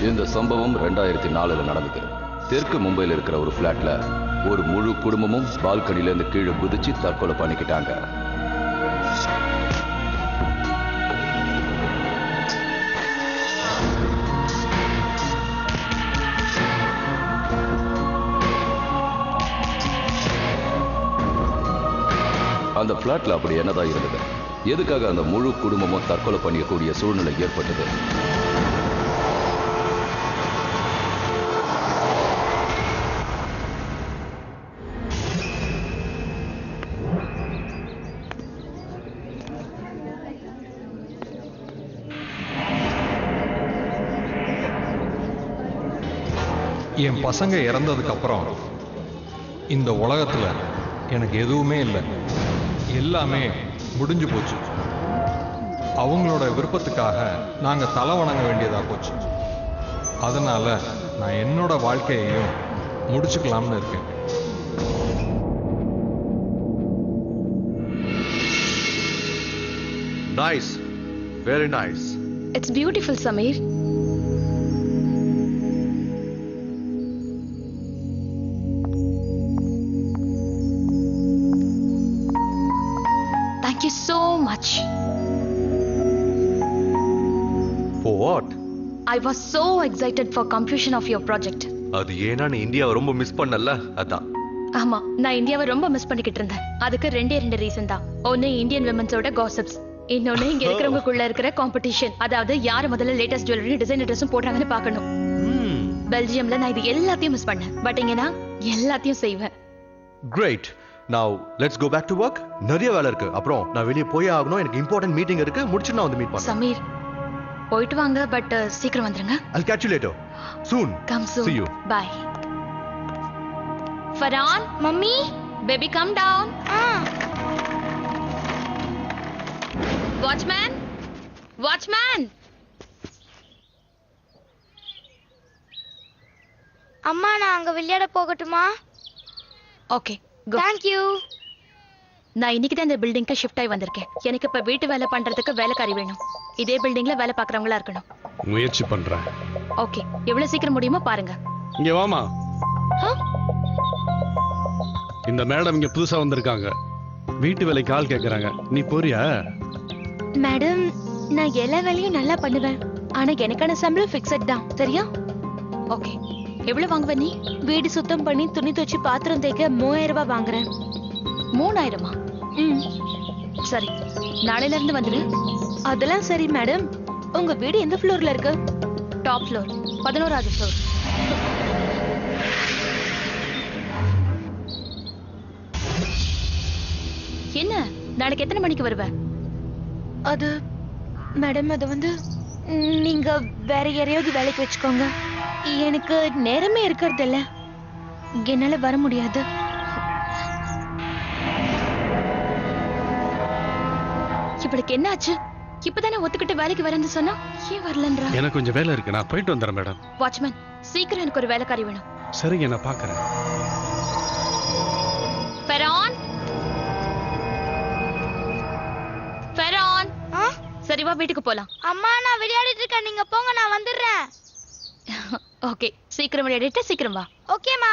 இந்த சம்பவம் 2004 நடந்தது. தெற்கு மும்பையில் இருக்கிற ஒரு பிளாட்ல ஒரு முழு குடும்பமும் பால்கனில இருந்து கீழே குதிச்சு தற்கொலை பண்ணிக்கிட்டாங்க. அந்த பிளாட்ல அப்படி என்னதான் இருந்தது? எதுக்காக அந்த முழு குடும்பமும் தற்கொலை பண்ணியக்கூடிய சூழ்நிலை ஏற்பட்டது? என் பசங்க இறந்ததுக்கு அப்புறம் இந்த உலகத்துல எனக்கு எதுவுமே இல்லை. எல்லாமே முடிஞ்சு போச்சு. அவங்களோட விருப்பத்துக்காக நாங்க தலை வணங்க வேண்டியதா போச்சு. அதனால நான் என்னோட வாழ்க்கையையும் முடிச்சுக்கலாம்னு இருக்கேன். Nice. Very nice. It's beautiful, Samir. Thank you so much. For what? I was so excited for completion of your project. அது ஏன்னா நீ இந்தியாவை ரொம்ப மிஸ் பண்ணல, அதான். ஆமா, நான் இந்தியாவை ரொம்ப மிஸ் பண்ணிக்கிட்டு இருந்தேன். அதுக்கு ரெண்டு ரீசன் தான். ஒன்னு இந்தியன் விமன்ஸோட காசிப்ஸ், இன்னொன்னு இங்க இருக்கிறவங்களுக்குள்ள இருக்கிற காம்படிஷன். அதாவது யாரு முதல்ல லேட்டஸ்ட் ஜுவல்லரி டிசைனர் ட்ரெஸ்ஸும் போடுறாங்கன்னு பார்க்கணும். பெல்ஜியம்ல நான் இது எல்லாத்தையும் மிஸ் பண்ணேன். பட் இங்க நான் எல்லாத்தையும் செய்வேன். Great. Now let's go back to work. நிறைய வேலை இருக்கு. அப்புறம் நான் வெளியே போய் ஆகணும். எனக்கு இம்பார்ட்டன்ட் மீட்டிங் இருக்கு. முடிச்சு நான் வந்து மீட் பண்றேன். சமீர், போயிட்டு வாங்க. பட் சீக்கிரம் வந்துருங்க. I'll catch you later. Soon. Come soon. See you. Bye. Farhan, mummy, baby, come down. Watchman, watchman. அம்மா, நான் அங்க விளையாட போகட்டுமா? Okay, go. Thank you. நான் இன்னைக்கு தான் இந்த பில்டிங்க்கு ஷிஃப்ட் ஆகி வந்திருக்கேன். எனக்கு இப்ப வீட்டு வேலை பண்றதுக்கு வேலைக்காரி வேணும். இதே பில்டிங்ல வேலை பார்க்கறவங்களா இருக்கணும். முயற்சி பண்றேன். ஓகே, எவ்வளவு சீக்கிரம் முடியுமோ பாருங்க. இங்க வாமா. இந்த மேடம் இங்க புதுசா வந்திருக்காங்க. வீட்டு வேலைக்கு ஆள் கேக்குறாங்க. நீ போறியா? மேடம், நான் எல்லா வேலையும் நல்லா பண்ணுவேன். ஆனா எனக்கான சம்பளம் ஃபிக்ஸட் தான். சரியா? ஓகே. எவ்வளவு வாங்குவ நீ? வீடு சுத்தம் பண்ணி துணி துவைச்சு பாத்திரம் தேய்க்க 3000 ரூபாய் வாங்குறேன். 3000-மா? சரி, நாளையில இருந்து வந்துடு. அதெல்லாம் சரி மேடம். உங்க வீடு எந்த ஃப்ளோர்ல இருக்கு? டாப் ஃப்ளோர், 11வது ஃப்ளோர். என்ன, நாளைக்கு எத்தனை மணிக்கு வருவ? அது மேடம், அது வந்து நீங்க வேற யாரையாவது வேலைக்கு வச்சுக்கோங்க. எனக்கு நேரமே இருக்கிறது இல்ல. என்னால வர முடியாது. இவளுக்கு என்ன ஆச்சு? இப்பதானே ஒத்துக்கிட்டு வேலைக்கு வரேன்னு சொன்னா ஏன் வரலன்றா? எனக்கு கொஞ்சம் வேலை இருக்கு. நான் போயிட்டு வந்துறேன் மேடம். வாட்ச்மேன், சீக்கிரம் எனக்கு ஒரு வேலைக்காரி வேணும். சரிங்க, நான் பாக்குறேன். ஃபெரான், ஃபெரான். சரி வா, வீட்டுக்கு போலாம். அம்மா, நான் விளையாடிட்டு இருக்கேன். நீங்க போங்க, நான் வந்துடுறேன். ஓகே, சீக்கிரம் விளையாடிட்டு சீக்கிரம் வா. ஓகேமா.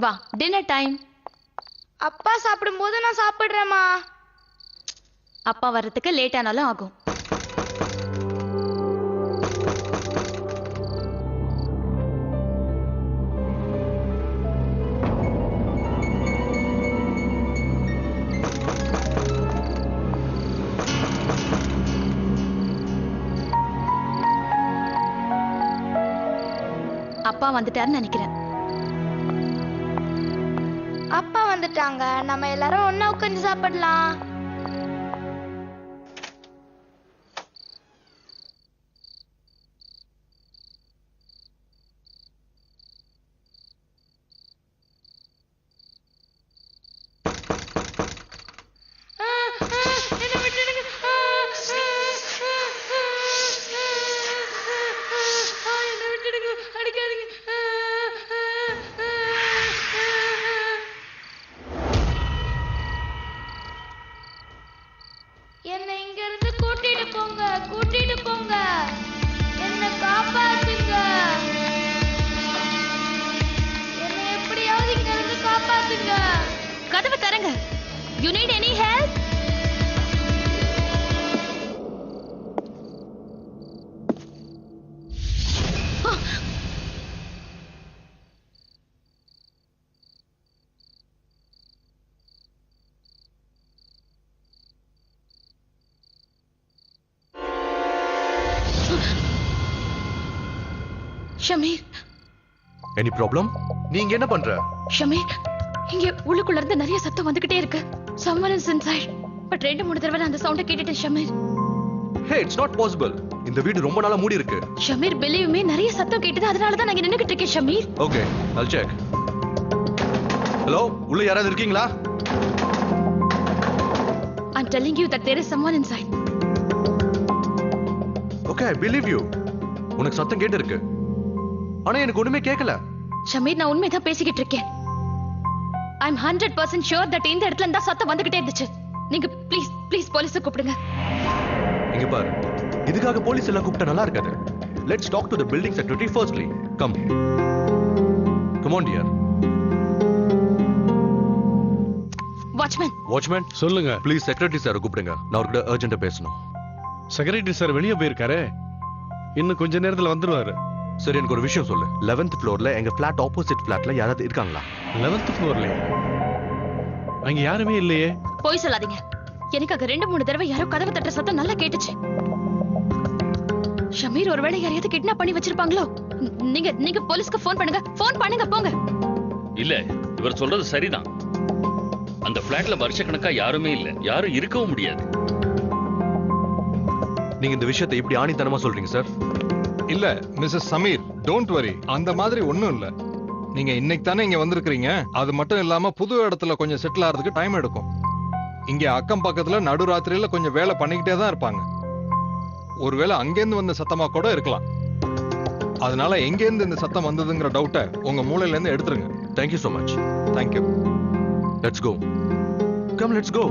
வா டின்னர் டைம். அப்பா சாப்பிடும்போது நான் சாப்பிடுறேம்மா. அப்பா வர்றதுக்கு லேட் ஆனாலும் ஆகும். அப்பா வந்துட்டாருன்னு நினைக்கிறேன். அப்பா வந்துட்டாங்க, நம்ம எல்லாரும் ஒண்ணா உட்கார்ந்து சாப்பிடலாம். என்னை இங்க இருந்து கூட்டிட்டு போங்க, கூட்டிட்டு போங்க. என்னை காப்பாத்துங்க. என்னை எப்படியாவது இங்க இருந்து காப்பாத்துங்க. கதவை தரங்க. You need any help? Shamir, any problem? நீங்க என்ன பண்ற? ஷமீர், இங்க உள்ளுக்குள்ள இருந்து நிறைய சத்தம் வந்துகிட்டே இருக்கு. Someone is inside. பட் 2-3 தடவை நான் அந்த சவுண்ட கேட்டுட்டேன் ஷமீர். ஹே, இட்ஸ் நாட் பாசிபிள். இந்த வீடு ரொம்ப நாளா மூடி இருக்கு. ஷமீர், பிலீவ் நிறைய சத்தம் கேட்டது, அதனால தான் நான் இங்க நின்னுகிட்டு இருக்கேன் Sameer. Okay, I'll check. Hello, உள்ள யாராவது இருக்கீங்களா? I'm telling you that there is someone inside. Okay, I believe you. உனக்கு சத்தம் கேட்டு இருக்கு. ஆனா எனக்கு ஒண்ணுமே கேட்கல. ஷமீர், நான் உண்மைதான் பேசிக்கிட்டு இருக்கேன். I'm 100% sure that இந்த இடத்துல இருந்தா சத்தம் வந்துகிட்டே இருந்துச்சு. நீங்க ப்ளீஸ் போலீஸை கூப்பிடுங்க. இங்க பாரு, இதுக்காக போலீஸ் எல்லாம் கூப்பிட்டா நல்லா இருக்காது. Let's talk to the building secretary firstly. Come on dear. Watchman சொல்லுங்க. ப்ளீஸ் செக்ரட்டரி சார் கூப்பிடுங்க. நான் அவர்கிட்ட அர்ஜென்ட்டா பேசணும். செக்ரட்டரி சார் வெளியே போயிருக்காரு, இன்னும் கொஞ்ச நேரத்துல வந்துருவாரு. சரி, எனக்கு ஒரு விஷயம் சொல்லு. 11th ஃப்ளோர்ல எங்க ஃபிளாட் ஆப்போசிட் ஃபிளாட்ல யாராவது இருக்காங்களா? 11th ஃப்ளோர்லயே அங்க யாருமே இல்லையே. போய் சொல்லாதீங்க. எனக்கு அங்க 2-3 தடவை யாரோ கதவை தட்டுற சத்தம் நல்லா கேட்டுச்சு. ஷமீர், ஒருவேளை யாரையாவது கிட்னாப் பண்ணி வச்சிருப்பாங்களோ? நீங்க போலீஸ்க்கு ஃபோன் பண்ணுங்க போங்க. இல்ல, இவர் சொல்றது சரிதான். அந்த பிளாட்ல வருஷக்கணக்கா யாருமே இல்ல, யாரும் இருக்கவும் முடியாது. நீங்க இந்த விஷயத்தை இப்படி ஆணித்தனமா சொல்றீங்க சார்? இல்ல மிஸ்ஸஸ் சமீர், டோன்ட் வரி. அந்த மாதிரி ஒண்ணும் இல்ல. நீங்க இன்னைக்கு தானே இங்க வந்திருக்கீங்க. அது மட்டும் இல்லாம புது இடத்துல கொஞ்சம் செட்டில் ஆகிறதுக்கு டைம் எடுக்கும். இங்க அக்கம் பக்கத்துல நடுராத்திரியில கொஞ்சம் வேலை பண்ணிக்கிட்டே தான் இருப்பாங்க. ஒருவேளை அங்கேருந்து வந்த சத்தமா கூட இருக்கலாம். அதனால எங்கேருந்து இந்த சத்தம் வந்ததுங்கிற டவுட்டை உங்க மூளையில இருந்து எடுத்துருங்க. Thank you so much. Thank you. Let's go. Come, let's go.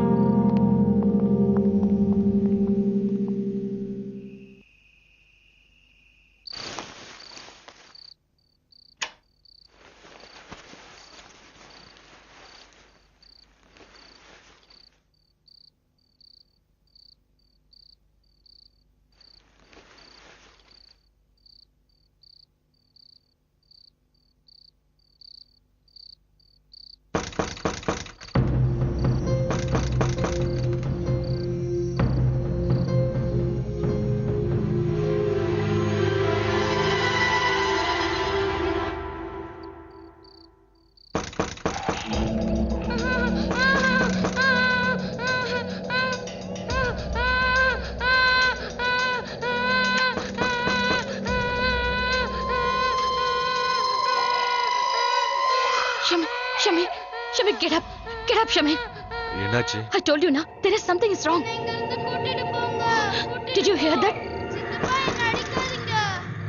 Shamir, get up, Shamir. என்னாச்சு? I told you, na, there is something is wrong. Did you hear that?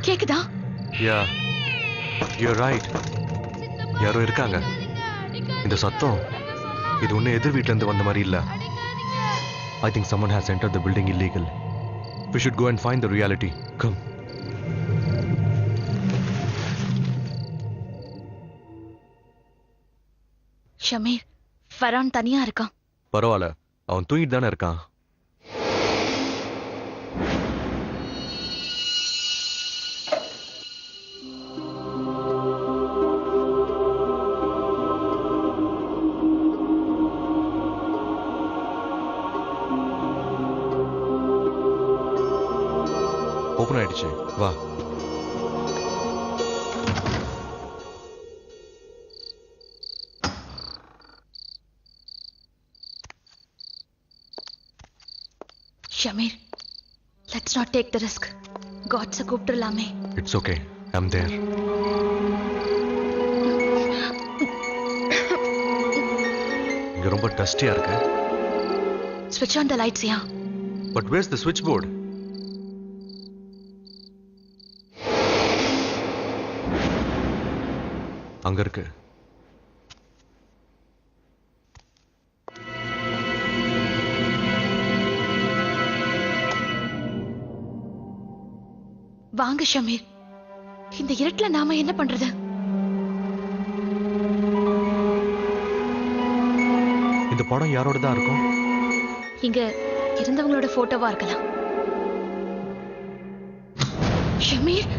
கேக்குதா? Yeah, you're right. யாரோ இருக்காங்க. இந்த சத்தம் இது ஒண்ணு எதிர் வீட்ல இருந்து வந்த மாதிரி இல்ல. I think someone has entered the building illegal. We should go and find the reality. Come. Sameer, Farhan தனியா இருக்கான். பரவாயில்ல, அவன் தூங்கிட்டு தானே இருக்கான். ஓபன் ஆயிடுச்சு, வா. Sameer, let's not take the risk. God's கூப்பிட்டுலாமே. It's okay, I'm there. இங்க ரொம்ப டஸ்டியா இருக்கு. Switch on the lights, yeah. But where's the switchboard? அங்க இருக்கு. வாங்க ஷமீர், இந்த இருட்டுல நாம என்ன பண்றது? இந்த படம் யாரோட தான் இருக்கும்? இங்க இருந்தவங்களோட போட்டோவா இருக்கலாம். Shamir,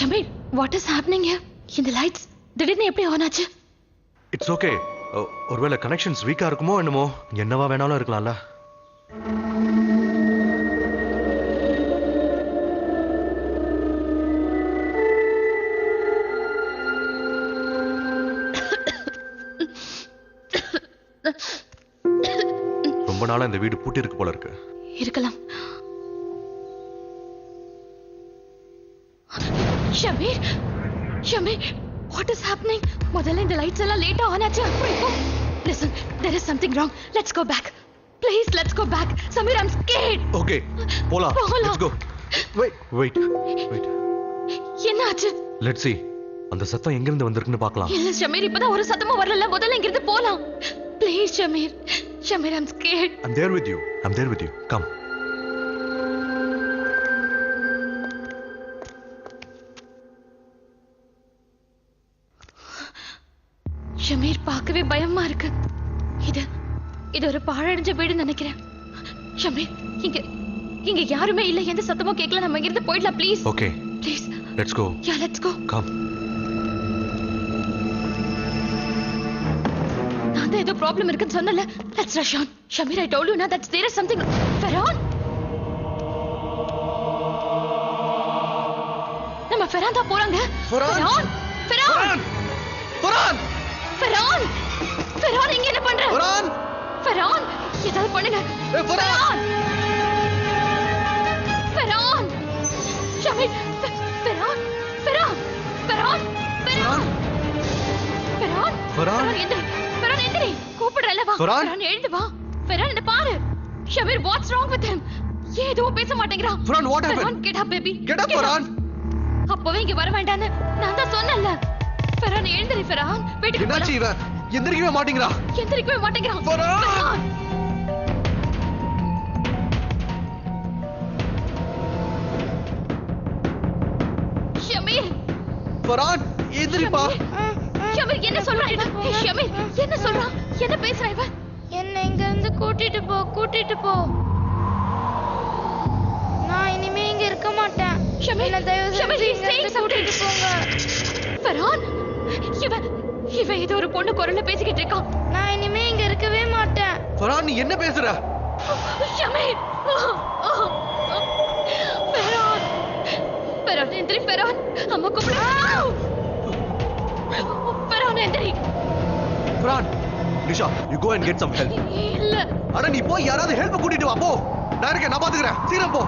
Shamir, what is happening here? இந்த லைட்ஸ் திடீர்னு எப்படி ஆன் ஆச்சு? It's okay. ஒருவேளை கனெக்ஷன்ஸ் வீக்கா இருக்குமோ என்னமோ. என்னவா வேணாலும் இருக்கலாம்ல. ரொம்ப நாளா இந்த வீடு பூட்டி இருக்கு போல இருக்கு. இருக்கலாம். Shamir, Shamir, what is happening? முதல்ல இந்த லைட்ஸ் எல்லாம் லேட்டா ஆன் ஆச்சு. அப்புறம் இப்போ listen, there is something wrong. Let's go back. Please, let's go back. Samir, I'm scared. Okay, போலாம். Let's go. Wait. என்னாச்சு? Let's see. அந்த சத்தம் எங்க இருந்து வந்திருக்குன்னு பார்க்கலாம். இல்ல ஷமீர், இப்பதான் ஒரு சத்தமும் வரல. முதல்ல இங்க இருந்து போலாம். Please, Shamir. Shamir, I'm scared. I'm there with you. Come. Sameer, பார்க்கவே பயமா இருக்கு. இது ஒரு பாழடைஞ்ச வீடு நினைக்கிறேன். ஷமீர், இங்க யாருமே இல்ல. எந்த சத்தமும் கேட்கல. நம்ம இங்க இருந்து போயிடலாம் please. Okay. Please. Let's go. Yeah, let's go. Come. நான் தான் ஏதோ ப்ராப்ளம் இருக்குன்னு சொன்னல. Let's rush on. Shamir, I told you now that there is something. Farhan. நம்ம ஃபெரான் தான் போறாங்க. ஃபெரான். இங்க என்ன பண்ற? ஃபெரான், ஏதாவது பண்ணுங்க. ஃபெரான். ஷமீர், ஃபெரான் எந்திரி. கூப்பிடுறல வா. ஃபெரான் எழுந்து வா. ஃபெரான் என்ன பாரு. Sameer, what's wrong with him? ஏதோ பேச மாட்டேங்கிறான். ஃபெரான், what happened? ஃபெரான், get up baby. Get up, ஃபெரான். அப்பவே இங்க வர வேண்டான்னு நான் தான் சொன்னேன்ல. ஃபெரான் எழுந்திரி. ஃபெரான், வீட்டுக்கு போலாம். என்னாச்சு இவ? எந்திரிக்கவே மாட்டேங்கிறான். ஃபெரான். ஷமீர். ஃபெரான், எந்திரிப்பா. ஷமீர், என்ன சொல்றான் இவன்? ஷமீர், என்ன சொல்றான்? என்ன பேசுறான் இவன்? என்ன இங்க இருந்து கூட்டிட்டு போ. நான் இனிமே இங்க இருக்க மாட்டேன். ஷமீர், என்ன தயவு ஷமீர், செஞ்சு he's saying இங்க something. கூட்டிட்டு போங்க. ஃபெரான், இவன் ஏதோ ஒரு பொண்ணு குரல்ல பேசிக்கிட்டு இருக்கான். நான் இனிமே இங்க இருக்கவே மாட்டேன். ஃபெரான், நீ என்ன பேசுற? ஷமீர். ஃபெரான், எந்திரி. ஃபெரான், அம்மா கூப்பிடு. ஃபெரான், எந்திரி. ஃபெரான், Nisha, you go and get some help. இல்ல. அட நீ போய் யாராவது ஹெல்ப் கூட்டிட்டு வா போ. நான் இருக்கேன், நான் பாத்துக்கறேன். சீக்கிரம் போ.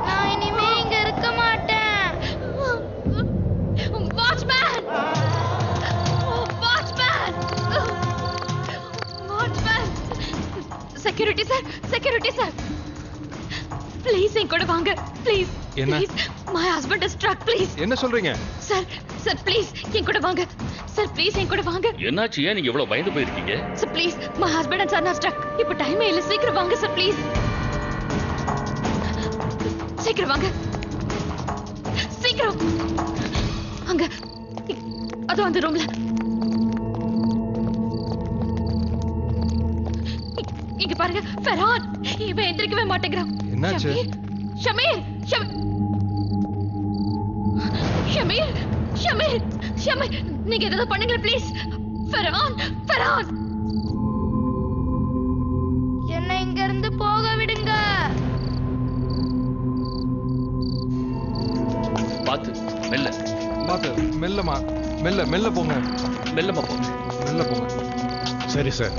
நான் இனிமே இங்க இருக்க மாட்டேன். வாட்ச்மேன். Security sir. ப்ளீஸ் என் கூட வாங்க. ப்ளீஸ். என்ன? My husband is struck, please. என்ன சொல்றீங்க? சார் ப்ளீஸ் என் கூட வாங்க. சார் ப்ளீஸ் என் கூட வாங்க. என்னாச்சு? ஏன் நீங்க இவ்வளவு பயந்து போயிருக்கீங்க? Sir please, my husband and son are struck. இப்போ டைமே இல்ல. சீக்கிரம் வாங்க சார், ப்ளீஸ். சீக்கிரம் வாங்க. சீக்கிரம். அங்க அதோ அந்த ரூம்ல. இங்க பாருங்க ஃபெரான் இவன் எந்திரிக்கவே மாட்டேங்கிறான். என்னாச்சு? ஷமீர் ஷமீர் ஷமீர் ஷமீர் ஷமீர் நீங்க ஏதாவது பண்ணுங்க ப்ளீஸ். ஃபெரான் ஃபெரான் என்னை இங்க இருந்து போக விடுங்க. பார்த்து மெல்ல பாத்து மெல்லமா மெல்ல மெல்ல போங்க. மெல்லமா போங்க. மெல்ல போங்க. சரி சார்.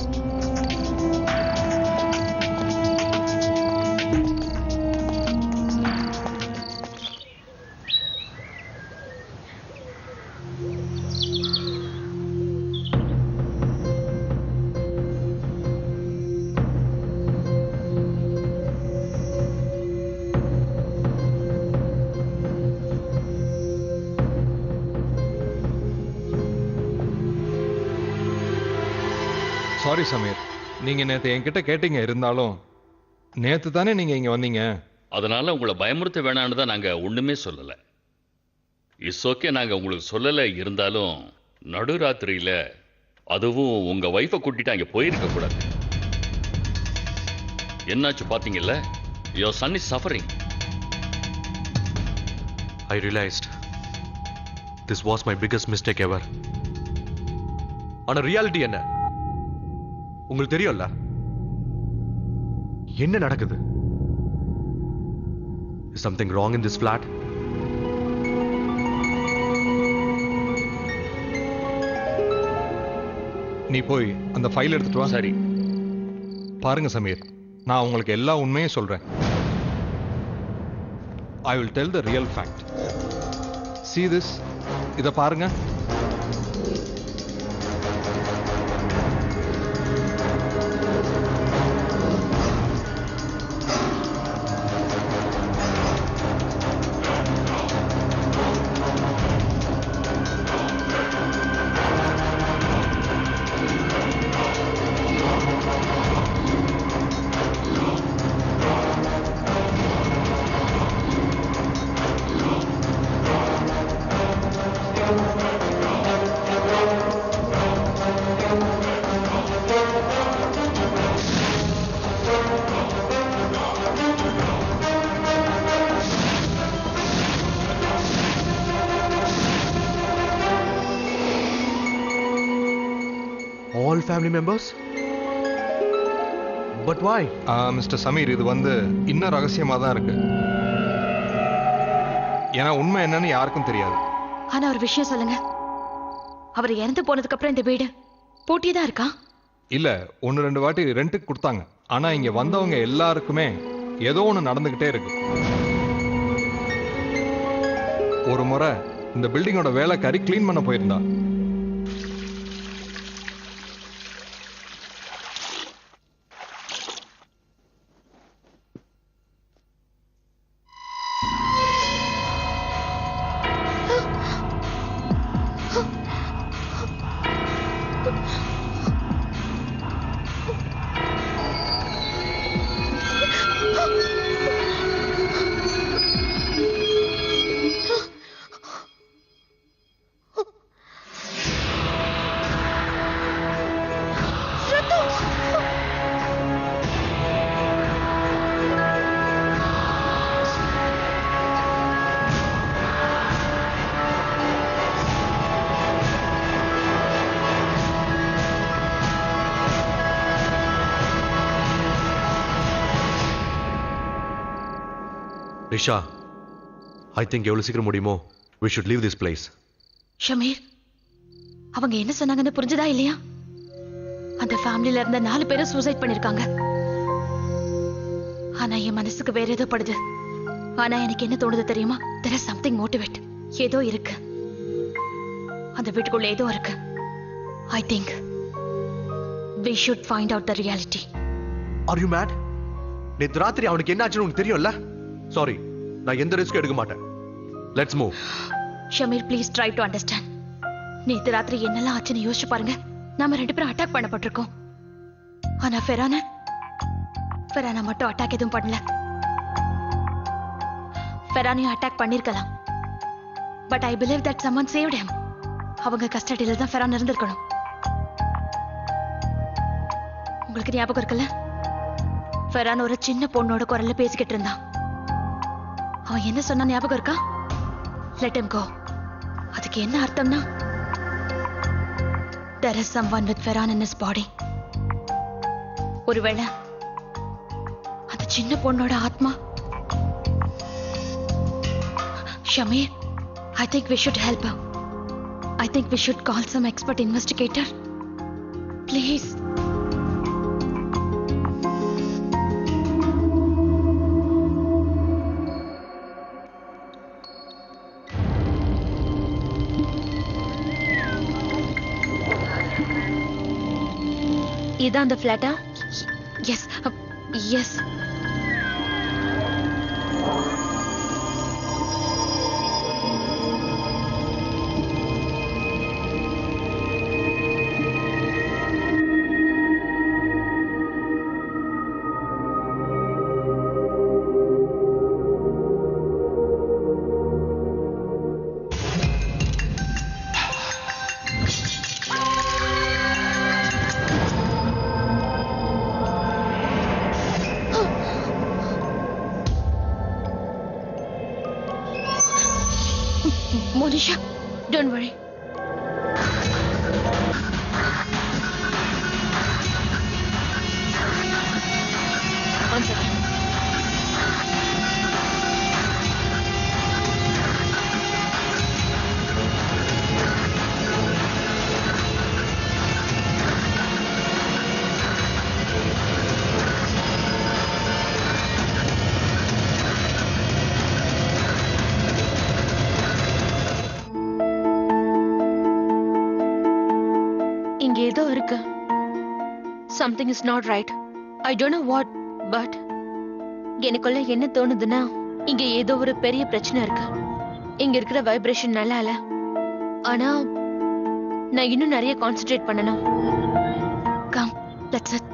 சாரி சமீர், நீங்க நேத்து என்கிட்ட கேட்டீங்க. இருந்தாலும் நேத்து தானே நீங்க இங்க வந்தீங்க. அதனால உங்களை பயமுறுத்த வேணான்னு தான் நாங்க ஒண்ணுமே சொல்லல. இட்ஸ் ஓகே, நாங்க உங்களுக்கு சொல்லல. இருந்தாலும் நடுராத்திரியில அதுவும் உங்க வைஃபை கூட்டிட்டு அங்க போயிருக்க கூடாது. என்னாச்சு பாத்தீங்கல்ல? Your son is suffering. I realized this was my biggest mistake ever. ஆனா ரியாலிட்டி என்ன உங்களுக்கு தெரியும்ல? என்ன நடக்குது? Is something wrong in this flat? நீ போய் அந்த ஃபைல் எடுத்துட்டு வா. சரி. பாருங்க சமீர், நான் உங்களுக்கு எல்லா உண்மையும் சொல்றேன். I will tell the real fact. See this? இத பாருங்க. All family members? But why? Mister Sameer, இது இன்னும் ரகசியமா தான் இருக்கு. ஏன்னா உண்மை என்னன்னு யாருக்கும் தெரியாது. ஆனா ஒரு விஷயம் சொல்லுங்க, அவர் இறந்து போனதுக்கு அப்புறம் இந்த வீடு பூட்டி தான் இருக்கா? இல்ல, 1-2 வாட்டி ரெண்ட்டுக்கு கொடுத்தாங்க. ஆனா இங்க வந்தவங்க எல்லாருக்குமே ஏதோ ஒண்ணு நடந்துகிட்டே இருக்கு. ஒரு முறை இந்த பில்டிங்கோட வேலைக்காரி கிளீன் பண்ண போயிருந்தா. ரிஷா, I think எவ்வளவு சீக்கிரம் முடியுமோ we should leave this place. Sameer, அவங்க என்ன சொன்னாங்கன்னு புரிஞ்சதா இல்லையா? அந்த ஃபேமிலில இருந்த 4 பேரும் சூசைட் பண்ணிருக்காங்க. ஆனா என் மனசுக்கு வேற ஏதோ படுது. ஆனா எனக்கு என்ன தோணுது தெரியுமா? there is something motivate. ஏதோ இருக்கு, அந்த வீட்டுக்குள்ள ஏதோ இருக்கு. I think we should find out the reality. Are you mad? நேத்து ராத்திரி அவனுக்கு என்ன ஆச்சுன்னு உனக்கு தெரியும்ல? சாரி, நான் எந்த ரிஸ்க்கும் எடுக்க மாட்டேன். Let's move. Shamir, please try to understand. நேத்து ராத்திரி என்னெல்லாம் ஆச்சுன்னு யோசிச்சு பாருங்க. நாம 2 பேரும் அட்டாக் பண்ணப்பட்டிருக்கோம். ஆனா ஃபெரானா மட்டும் அட்டாக் எதுவும் பண்ணல. ஃபெரானையும் அட்டாக் பண்ணிருக்கலாம். But I believe that someone saved him. அவங்க கஸ்டடியில தான் ஃபெரான் இருந்திருக்கணும். உங்களுக்கு ஞாபகம் இருக்குல்ல? ஃபெரான் ஒரு சின்ன பொண்ணோட குரல்ல பேசிக்கிட்டு இருந்தான். அவன் என்ன சொன்னா ஞாபகம் இருக்கா? Let him go. அதுக்கு என்ன அர்த்தம்னா there is someone with Ferhan in his body. ஒருவேளை அந்த சின்ன பொண்ணோட ஆத்மா. Sameer, I think we should help her. I think we should call some expert investigator. Please. இதான் அந்த ஃபிளாட்டா? Yes yes. Monisha, don't worry. One second. இங்க ஏதோ இருக்கு. Something is not right. I don't know what, but எனக்குள்ள என்ன தோணுதுன்னா இங்க ஏதோ ஒரு பெரிய பிரச்சனை இருக்கு. இங்க இருக்கிற வைப்ரேஷன் நல்லா இல்ல. ஆனா நான் இன்னும் நிறைய கான்சென்ட்ரேட் பண்ணணும். Come, let's sit.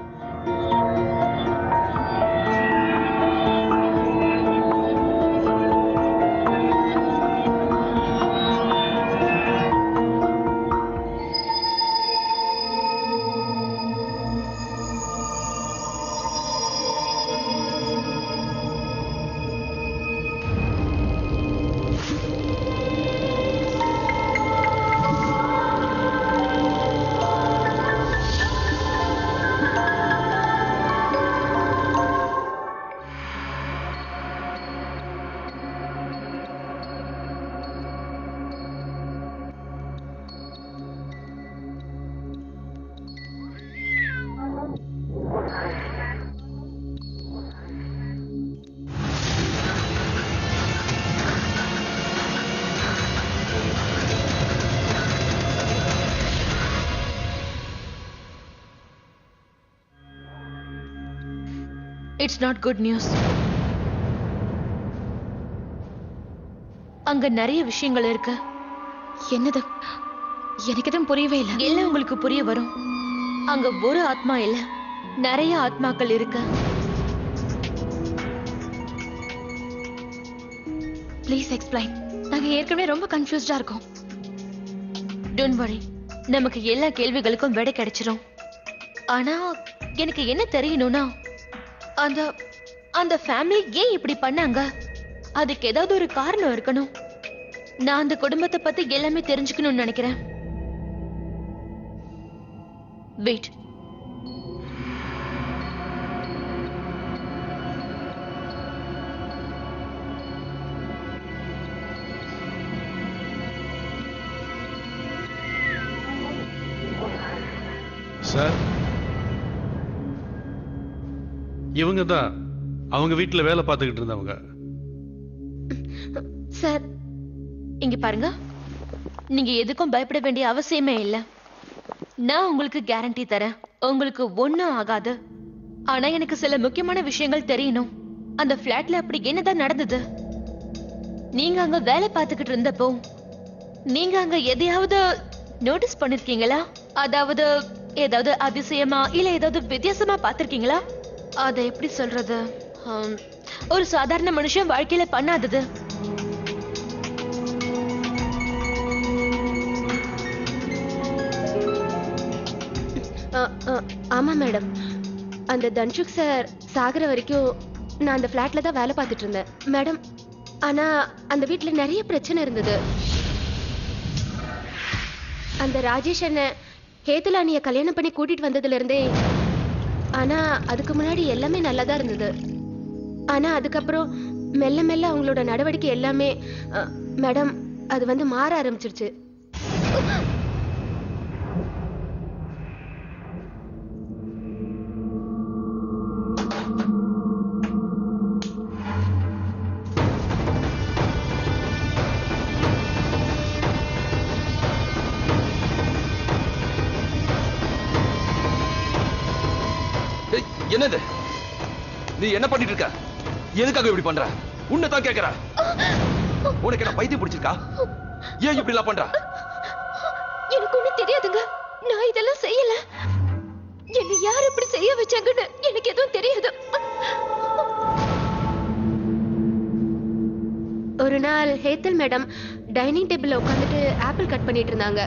It's not good news. அங்க நிறைய விஷயங்கள் இருக்கு. என்னது? எனக்கு தான் புரியவே இல்லை. எல்லாம் உங்களுக்கு புரிய வரும். அங்க ஒரு ஆத்மா இல்ல, நிறைய ஆத்மாக்கள் இருக்கு. Please explain. நாங்க ஏற்கனவே ரொம்ப கன்ஃபியூஸ்டா இருக்கோம். டோன்ட் வரி, நமக்கு எல்லா கேள்விகளுக்கும் விடை கிடைச்சிரும். ஆனா எனக்கு என்ன தெரியணும்னா அந்த அந்த ஃபேமிலி ஏன் இப்படி பண்ணாங்க? அதுக்கு ஏதாவது ஒரு காரணம் இருக்கணும். நான் அந்த குடும்பத்தை பத்தி எல்லாமே தெரிஞ்சுக்கணும்னு நினைக்கிறேன். வெயிட். சார், இவங்க தான் அவங்க வீட்டுல வேலை பார்த்துக்கிட்டு இருந்தவங்க. சார், இங்க பாருங்க, நீங்க எதுக்கும் பயப்பட வேண்டிய அவசியமே இல்ல. நான் உங்களுக்கு கேரண்டி தரேன், உங்களுக்கு ஒண்ணும் ஆகாது. ஆனா எனக்கு சில முக்கியமான விஷயங்கள் தெரியணும். அந்த பிளாட்ல அப்படி என்னதான் நடந்தது? நீங்க அங்க வேலை பார்த்துக்கிட்டு இருந்தப்போ நீங்க அங்க எதையாவது நோட்டீஸ் பண்ணிருக்கீங்களா? அதாவது ஏதாவது அதிசயமா இல்ல ஏதாவது வித்தியாசமா பார்த்திருக்கீங்களா? அதை எப்படி சொல்றது? ஒரு சாதாரண மனுஷன் வாழ்க்கையில பண்ணாதது. ஆமா மேடம், அந்த தன்ஷுக் சார் சாகுற வரைக்கும் நான் அந்த ஃபிளாட்ல தான் வேலை பார்த்துட்டு இருந்தேன் மேடம். ஆனா அந்த வீட்ல நிறைய பிரச்சனை இருந்தது. அந்த ராஜேஷ் அண்ணன் ஹேதுலானிய கல்யாணம் பண்ணி கூட்டிட்டு வந்ததுல இருந்தே, ஆனா அதுக்கு முன்னாடி எல்லாமே நல்லாதான் இருந்தது. ஆனா அதுக்கப்புறம் மெல்ல மெல்ல அவங்களோட நடவடிக்கை எல்லாமே மேடம் அது வந்து மாற ஆரம்பிச்சிருச்சு. என்னது நீ என்ன பண்ணிட்டு இருக்க? எதுக்காக இப்படி பண்ற? உன்னைத்தான் கேக்குற. உனக்கு என்ன பைத்தியம் பிடிச்சிருக்கா? ஏன் இப்படி எல்லாம் பண்ற? எனக்கு ஒண்ணு தெரியாதுங்க. நான் இதெல்லாம் செய்யல. என்ன யார் இப்படி செய்ய வச்சாங்கன்னு எனக்கு எதுவும் தெரியாது. ஒரு நாள் ஹேத்தல் மேடம் டைனிங் டேபிள்ல உட்காந்துட்டு ஆப்பிள் கட் பண்ணிட்டு இருந்தாங்க.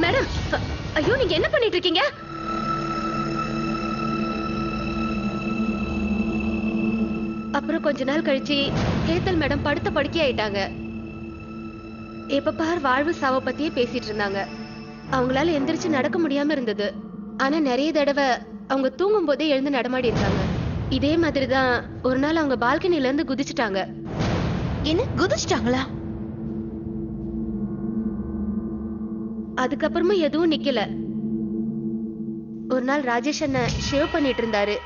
மேடம், ஐயோ நீங்க என்ன பண்ணிட்டு இருக்கீங்க? அப்புறம் கொஞ்ச நாள் கழிச்சு ஹேத்தல் மேடம் படுத்த படுக்கை ஆயிட்டாங்க. எப்ப பார் வாழ்வு சாவ பத்தியே பேசிட்டு இருந்தாங்க. அவங்களால எந்திரிச்சு நடக்க முடியாம இருந்தது. ஆனா நிறைய தடவை அவங்க தூங்கும் போதே எழுந்து நடமாடி இருக்காங்க. இதே மாதிரிதான் ஒரு நாள் அவங்க பால்கனில இருந்து குதிச்சுட்டாங்க. என்ன குதிச்சிட்டாங்களா? அதுக்கப்புறமா எதுவும் நிக்கல. ஒரு நாள் ராஜேஷ் அண்ணன் ஷேவ் பண்ணிட்டு இருந்தாரு.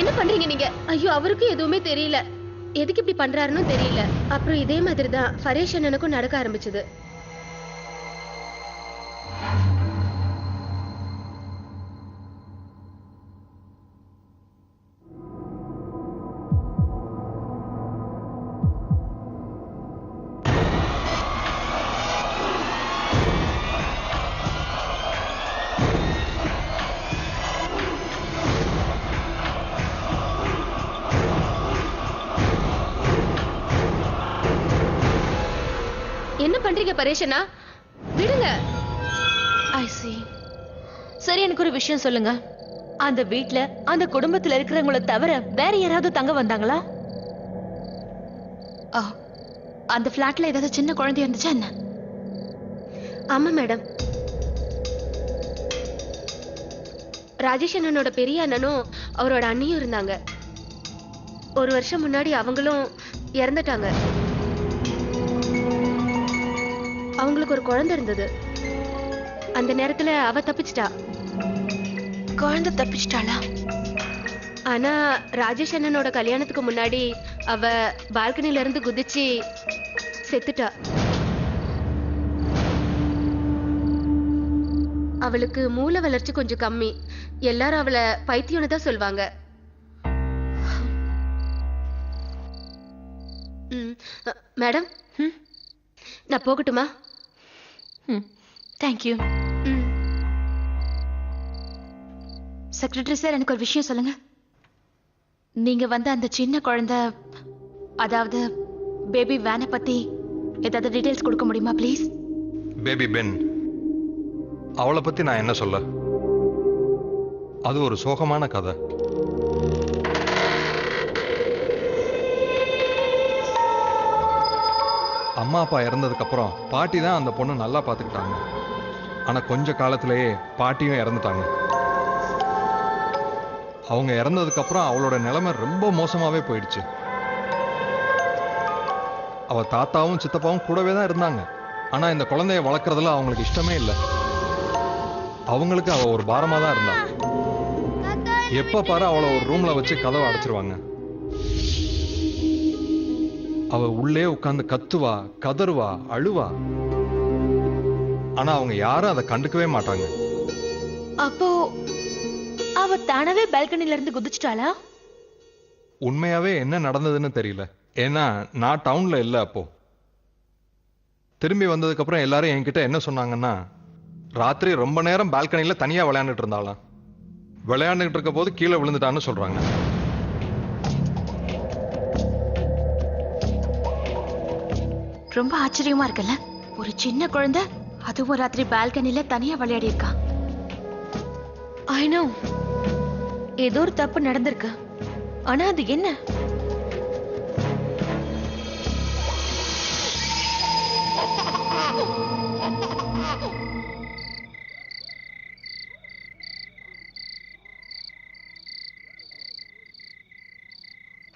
என்ன பண்றீங்க நீங்க? ஐயோ அவருக்கு எதுவுமே தெரியல. எதுக்கு இப்படி பண்றாருன்னு தெரியல. அப்புறம் இதே மாதிரி தான் ஃபரேஷ் அண்ணனுக்கும் நடக்க ஆரம்பிச்சது. என்ன பண்றீங்க பரேஷனா? விடுங்க. ஐ see. சரி, எனக்கு ஒரு விஷயம் சொல்லுங்க. அந்த வீட்ல அந்த குடும்பத்துல இருக்கிறவங்கள தவிர வேற யாராவது தங்க வந்தாங்களா? அந்த பிளாட்ல ஏதாவது சின்ன குழந்தை இருந்துச்சா என்ன? ஆமா மேடம். ராஜேஷ் அண்ணனோட பெரிய அண்ணனும் அவரோட அண்ணியும் இருந்தாங்க. ஒரு வருஷம் முன்னாடி அவங்களும் இறந்துட்டாங்க. அவங்களுக்கு ஒரு குழந்தை இருந்தது. அந்த நேரத்துல அவ தப்பிச்சிட்டா. குழந்தை தப்பிச்சிட்டாளா? ஆனா ராஜேஷ் அண்ணனோட கல்யாணத்துக்கு முன்னாடி அவ பால்கனில இருந்து குதிச்சு செத்துட்டா. அவளுக்கு மூளை வளர்ச்சி கொஞ்சம் கம்மி. எல்லாரும் அவளை பைத்தியம்னு தான் சொல்வாங்க. மேடம், நான் போகட்டுமா? தேங்க்யூ. செக்ரட்டரி சார், எனக்கு ஒரு விஷயம் சொல்லுங்க. நீங்க வந்து அந்த சின்ன குழந்தை, அதாவது பேபி வேனை பத்தி ஏதாவது டீடைல்ஸ் கொடுக்க முடியுமா ப்ளீஸ்? பேபி பென், அவளை பத்தி நான் என்ன சொல்ல? அது ஒரு சோகமான கதை. அம்மா அப்பா இறந்ததுக்கு அப்புறம் பாட்டி தான் அந்த பொண்ணு நல்லா பார்த்துக்கிட்டாங்க. ஆனா கொஞ்ச காலத்திலேயே பாட்டியும் இறந்துட்டாங்க. அவங்க இறந்ததுக்கு அப்புறம் அவளோட நிலைமை ரொம்ப மோசமாவே போயிடுச்சு. அவ தாத்தாவும் சித்தப்பாவும் கூடவே தான் இருந்தாங்க. ஆனா இந்த குழந்தைய வளர்க்கறதுல அவங்களுக்கு இஷ்டமே இல்லை. அவங்களுக்கு அவ ஒரு பாரமா தான் இருந்தா. எப்ப பாரு அவளை ஒரு ரூம்ல வச்சு கதவை அடைச்சிருவாங்க. அவ உள்ளே உட்கார்ந்து கத்துவா, கதறுவா, அழுவா. ஆனா அவங்க யாரும் அதை கண்டுக்கவே மாட்டாங்க. அப்போ அவ தானவே பால்கனில இருந்து குதிச்சிட்டாளா? உண்மையாவே என்ன நடந்ததுன்னு தெரியல. ஏன்னா நான் டவுன்ல இல்ல அப்போ. திரும்பி வந்ததுக்கு அப்புறம் எல்லாரும் என்கிட்ட என்ன சொன்னாங்கன்னா, ராத்திரி ரொம்ப நேரம் பால்கனில தனியா விளையாண்டுட்டு இருந்தாளாம். விளையாண்டுட்டு இருக்க போது கீழே விழுந்துட்டான்னு சொல்றாங்க. ரொம்ப ஆச்சரியமா இருக்குல்ல, ஒரு சின்ன குழந்தை அதுவும் ராத்திரி பால்கனில தனியா விளையாடி இருக்கா. ஐ நோ ஏதோ ஒரு தப்பு நடந்திருக்கு. ஆனா அது என்ன?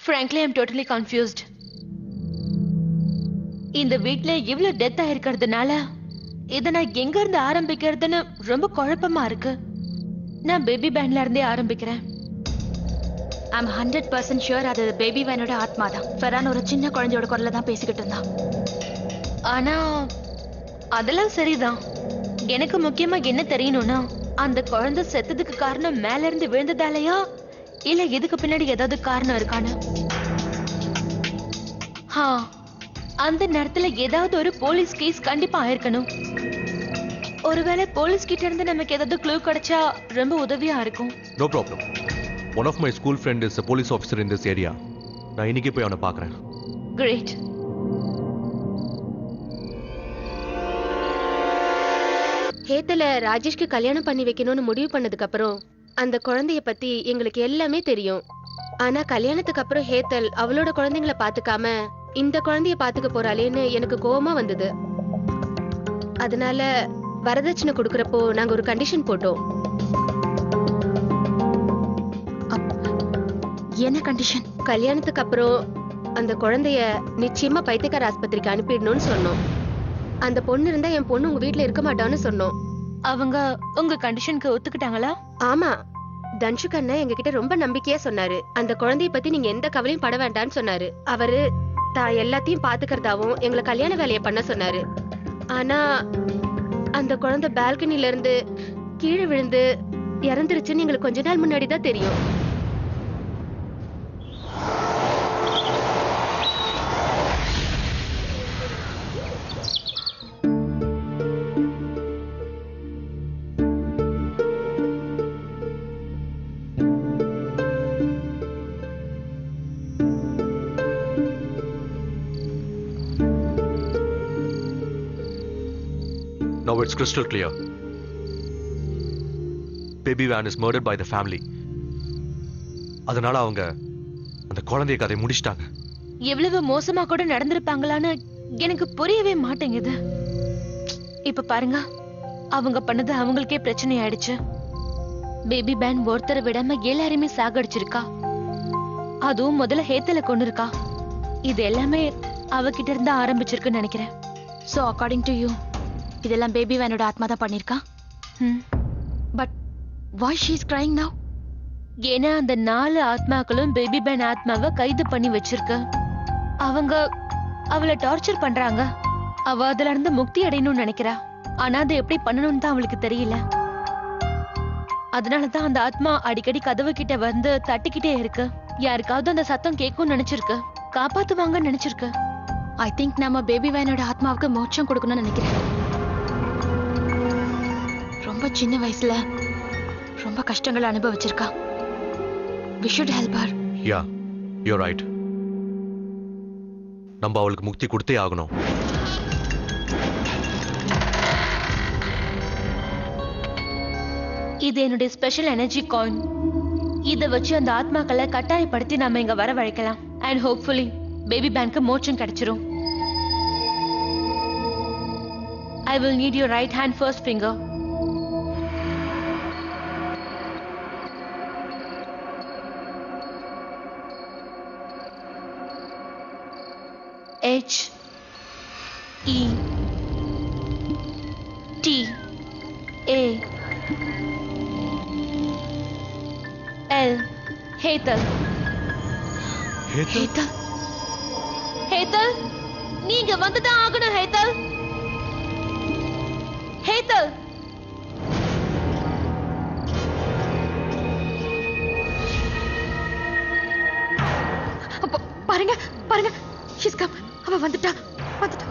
Frankly, I'm totally confused. இந்த வீட்ல இவ்வளவு டெத் ஆயிருக்கிறதுனால இதை நான் எங்க இருந்து ஆரம்பிக்கிறதுன்னு ரொம்ப குழப்பமா இருக்கு. நான் பேபி பேன்ல இருந்தே ஆரம்பிக்கிறேன். I'm 100% ஷூர் அது பேபி வேனோட ஆத்மா தான். ஃபெரான் ஒரு சின்ன குழந்தையோட குரல்ல தான் பேசிக்கிட்டு இருந்தான். ஆனா அதெல்லாம் சரிதான். எனக்கு முக்கியமா என்ன தெரியணும்னா, அந்த குழந்தை செத்ததுக்கு காரணம் மேல இருந்து விழுந்ததாலயா இல்ல இதுக்கு பின்னாடி ஏதாவது காரணம் இருக்கான்னு. அந்த நேரத்துல ஏதாவது ஒரு போலீஸ் கேஸ் கண்டிப்பா ஆயிருக்கணும். ஒருவேளை போலீஸ் கிட்ட இருந்து நமக்கு ஏதாவது க்ளூ கிடைச்சா ரொம்ப உதவியா இருக்கும். No problem. One of my school friend is a police officer in this area. நான் இன்னைக்கு போய் அவனை பார்க்கறேன். கிரேட். ஹேத்தல ராஜேஷ்க்கு கல்யாணம் பண்ணி வைக்கணும்னு முடிவு பண்ணதுக்கு அப்புறம் அந்த குழந்தைய பத்தி எங்களுக்கு எல்லாமே தெரியும். ஆனா கல்யாணத்துக்கு அப்புறம் ஹேத்தல் அவளோட குழந்தைங்களை பாத்துக்காம இந்த குழந்தைய பாத்துக்க போறாளேன்னு எனக்கு கோவமா வந்தது. அதனால வரதட்சணை கொடுக்கறப்போ நாங்க ஒரு கண்டிஷன் போட்டோம். என்ன கண்டிஷன்? கல்யாணத்துக்கு அப்புறம் அந்த குழந்தைய நிச்சயமா பைத்தியக்கார ஆஸ்பத்திரிக்கு அனுப்பிடணும்னு சொன்னோம். அந்த பொண்ணு இருந்தா என் பொண்ணு உங்க வீட்டுல இருக்க மாட்டான்னு சொன்னோம். அவங்க உங்க கண்டிஷனுக்கு ஒத்துக்கிட்டாங்களா? ஆமா, தன்ஷுக் அண்ணா எங்ககிட்ட ரொம்ப நம்பிக்கையா சொன்னாரு. அந்த குழந்தைய பத்தி நீங்க எந்த கவலையும் பட வேண்டாம்னு சொன்னாரு. அவரு தான் எல்லாத்தையும் பாத்துக்கிறதாவும் எங்களை கல்யாண வேலையை பண்ண சொன்னாரு. ஆனா அந்த குழந்தை பால்கனில இருந்து கீழே விழுந்து இறந்துருச்சுன்னு எங்களுக்கு கொஞ்ச நாள் முன்னாடி தான் தெரியும். Now it's crystal clear. Baby Van is murdered by the family. அதனால அவங்க அந்த குழந்தைய கதை முடிச்சிட்டாங்க. எவ்வளவு மோசமா கூட நடந்திருப்பாங்களான்னு எனக்கு புரியவே மாட்டேங்குது. இப்ப பாருங்க, அவங்க பண்ணது அவங்களுக்கே பிரச்சனை ஆயிடுச்சு. பேபி பேன் ஒருத்தரை விடாம எல்லாரையுமே சாகடிச்சிருக்கா. அதுவும் முதல்ல ஹேத்தல கொண்டு இருக்கா. இது எல்லாமே அவகிட்ட இருந்து ஆரம்பிச்சிருக்குன்னு நினைக்கிறேன். So according to you, இதெல்லாம் பேபி வேனோட ஆத்மா தான் பண்ணிருக்கா. But why she is crying now? ஏன்னா அந்த 4 ஆத்மாக்களும் பேபி பேன் ஆத்மாவை கைது பண்ணி வச்சிருக்கு. அவங்க அவளை டார்ச்சர் பண்றாங்க. அவ அதுல இருந்து முக்தி அடையணும்னு நினைக்கிறா. ஆனா அதை எப்படி பண்ணணும்னு தான் அவளுக்கு தெரியல. அதனாலதான் அந்த ஆத்மா அடிக்கடி கதவு கிட்ட வந்து தட்டிக்கிட்டே இருக்கு. யாருக்காவது அந்த சத்தம் கேட்கும் நினைச்சிருக்கு, காப்பாத்துவாங்கன்னு நினைச்சிருக்கு. ஐ திங்க் நம்ம பேபி வேனோட ஆத்மாவுக்கு மோட்சம் கொடுக்கணும்னு நினைக்கிறேன். ரொம்ப சின்ன வயசுல ரொம்ப கஷ்டங்களை அனுபவிச்சிருக்கா. We should help her. Yeah, you're right. நம்ம அவளுக்கு முக்தி கொடுத்தே ஆகணும். இது என்னுடைய ஸ்பெஷல் எனர்ஜி காயின். இதை வச்சு அந்த ஆத்மாக்களை கட்டாயப்படுத்தி நாம இங்க வர வழைக்கலாம். அண்ட் ஹோப்ஃபுல்லி பேபி பேனுக்கு மோட்சம் கிடைச்சிரும். I will need your right hand first finger. H E T A L ஹேத்தல். ஹேத்தல், ஹேத்தல், நீங்க வந்துதான் ஆகணும். ஹேத்தல், ஹேத்தல். பாருங்க பாருங்க, ஷீஸ் கம். அவ வந்துட்டா வந்துட்டா.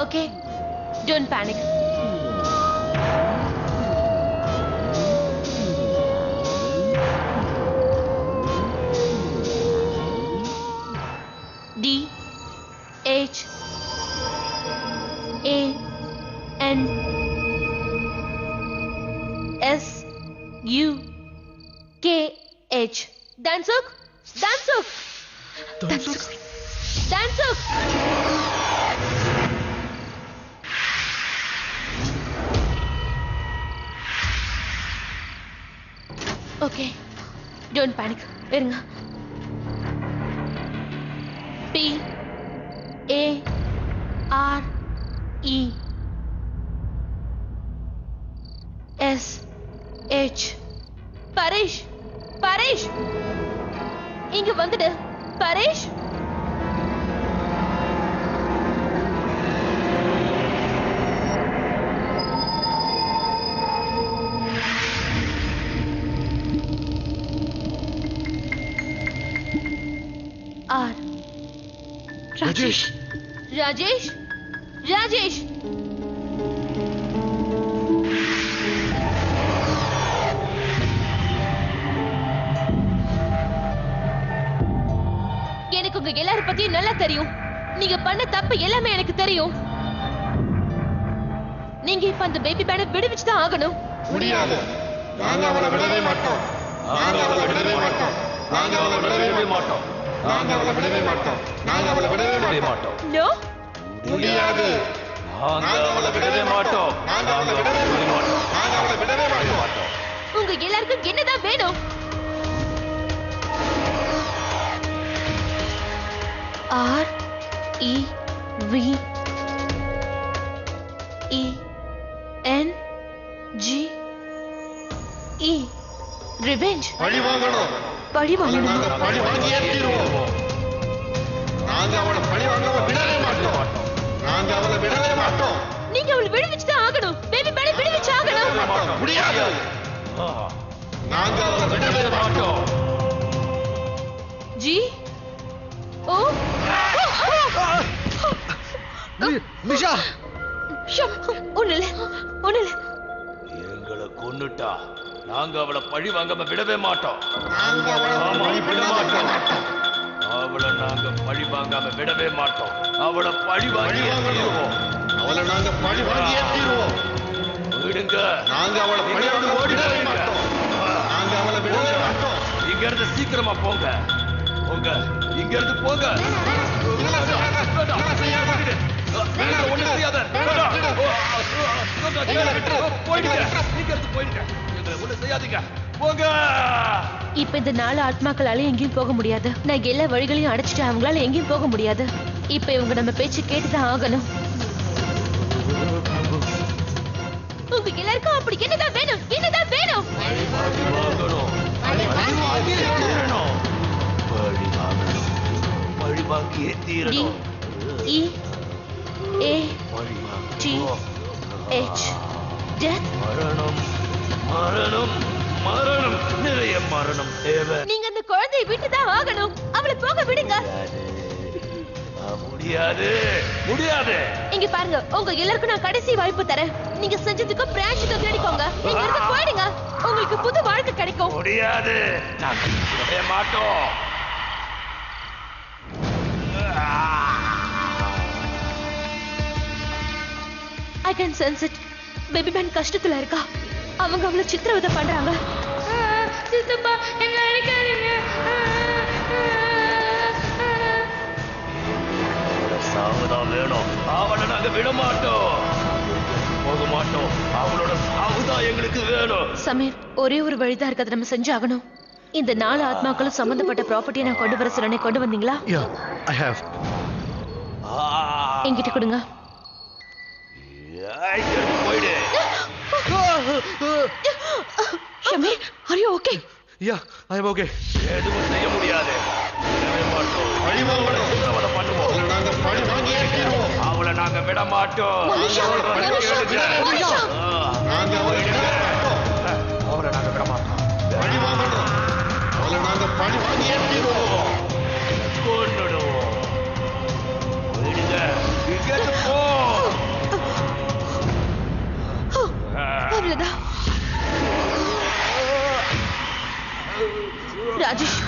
Okay, don't panic. D H A N S U K H. Dansuk, Dansuk, Dansuk, Dansuk. Okay, don't panic. இருங்க. P A R E S H. Paresh, Paresh, இங்க வந்துடு. பரேஷ், R. ராஜேஷ், ராஜேஷ், ராஜேஷ். எனக்கு உங்க எல்லாரும் பத்தியும் நல்லா தெரியும். நீங்க பண்ண தப்பு எல்லாமே எனக்கு தெரியும். நீங்க இப்ப அந்த பேபி பேனை விடுவிச்சு தான் ஆகணும். முடியாது. நாங்க அவளை விடவே மாட்டோம். நாங்க அவளை விடவே மாட்டோம். நாங்க அவளை விடவே மாட்டோம். நாங்க அவளை விடவே மாட்டோம். நாங்க அவளை விடவே மாட்டோம். நோ, முடியாது. நாங்க அவளை விடவே மாட்டோம். நாங்க அவளை விடவே மாட்டோம். நாங்க அவளை விடவே மாட்டோம். உங்க எல்லாருக்கும் என்னதான் வேணும்? R E V E N G E. Revenge. பழி வாங்கணும். பழி வாங்கணும். நாங்க பழி வாங்கியே தீருவோம். நாங்க அவளை பழி வாங்காம விடவே மாட்டோம். நாங்க அவளை விடவே மாட்டோம். நீங்க அவளை விடுவிச்சு தான் ஆகணும். பேபி பேனை விடுவிச்சு ஆகணும். முடியாது. நாங்க அவளை விடவே மாட்டோம். G O. நிஷா, ஒண்ணு இல்ல, ஒண்ணு இல்ல. எங்களை கொன்னுட்டா நாங்க அவளை பழி வாங்காம விடவே மாட்டோம். நாங்க அவளை பழி விட மாட்டோம். அவளை நாங்க பழி வாங்காம விடவே மாட்டோம். அவளை பழி வாங்கி தீருவோம். அவளை நாங்க பழி வாங்கியே தீருவோம். விடுங்க. நாங்க அவளை பழி வாங்க விடவே மாட்டோம். நாங்க அவளை விடவே மாட்டோம். இங்க இருந்து சீக்கிரமா போங்க. போங்க, இங்க இருந்து போங்க. ஒண்ணு செய்யாத. போயிடுங்க, இங்க இருந்து போயிடுங்க. எங்களை ஒண்ணு செய்யாதீங்க. போங்க. இப்ப இந்த 4 ஆத்மாக்களால எங்கேயும் போக முடியாது. நான் எல்லா வழிகளையும் அடைச்சிட்டு அவங்களால எங்கேயும் போக முடியாது. இப்ப இவங்க நம்ம பேச்சு கேட்டுதான் ஆகணும். உங்க எல்லாருக்கும் அப்படி என்னதான் வேணும்? என்னதான் வேணும்? பழி வாங்கணும். பழி வாங்கியே தீரணும். பழி வாங்கணும். பழி வாங்கியே D தீரணும். E A பழி T H. Death. மரணம், மரணம், மரணம், நிறைய மரணம் தேவை. நீங்க அந்த குழந்தையை விட்டுதான் ஆகணும். அவளை போக விடுங்க. முடியாது, முடியாது. இங்க பாருங்க, உங்க எல்லாருக்கும் நான் கடைசி வாய்ப்பு தரேன். நீங்க செஞ்சதுக்கு பிராயச்சித்தம் தேடிக்கோங்க. இங்க இருந்து போயிடுங்க. உங்களுக்கு புது வாழ்க்கை கிடைக்கும். முடியாது, நாங்க விடவே மாட்டோம். I can sense it. Baby பேன் கஷ்டத்துல இருக்கா. அவங்க அவளை சித்திரவதை பண்றாங்க. சித்தப்பா, என்ன அடிக்காதீங்க. சாவுதான் வேணும். அவளை நாங்க விட மாட்டோம். போக மாட்டோம். அவளோட சாவுதான் எங்களுக்கு வேணும். சமீர், ஒரே ஒரு வழிதான் இருக்கு. அதை நம்ம செஞ்சாகணும். இந்த 4 ஆத்மாக்களும் சம்பந்தப்பட்ட ப்ராப்பர்ட்டியை நான் கொண்டு வர சொன்னே. கொண்டு வந்தீங்களா? yeah, I have. என்கிட்ட கொடுங்க. போயிடு. Shamir, are you okay? Yeah I am okay. எதுவும் செய்ய முடியாது. விடவே மாட்டோம். அவளை சித்திரவதை பண்ணுவோம். அவளை நாங்க விட மாட்டோம். அவளை நாங்க விட மாட்டோம். கொன்னுடுவோம். விடுங்க. இங்கிருந்து போ. அவ்வளவுதான். ராஜேஷ்,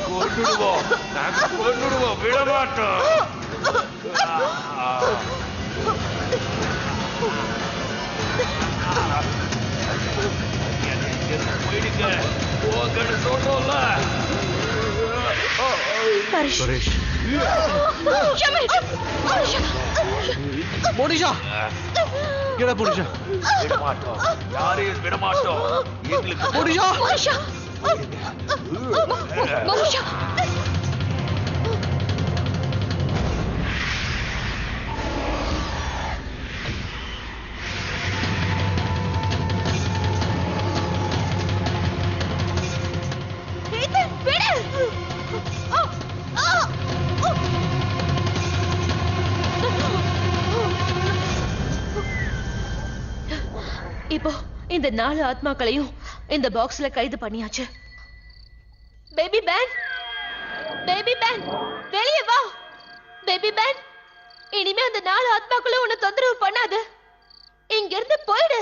கொன்னுடுவோம். நாங்க கொன்னுடுவோம். விட மாட்டோம். போயிடுங்க. போங்கன்னு சொல்றோம்ல. சுரேஷ் மோனிஷா, கேடா புனிஷா. விட மாட்டோம். யாரையும் விட மாட்டோம். எங்களுக்கு மோனிஷா, இப்போ இந்த 4 ஆத்மாக்களையும் இந்த பாக்ஸ்ல கைது பண்ணியாச்சு. பேபி பேன், பேபி பேன், வெளியே வா. பேபி பேன், இனிமே அந்த 4 ஆத்மாக்களும் உன்னை தொந்தரவு பண்ணாது. இங்க இருந்து போயிடு.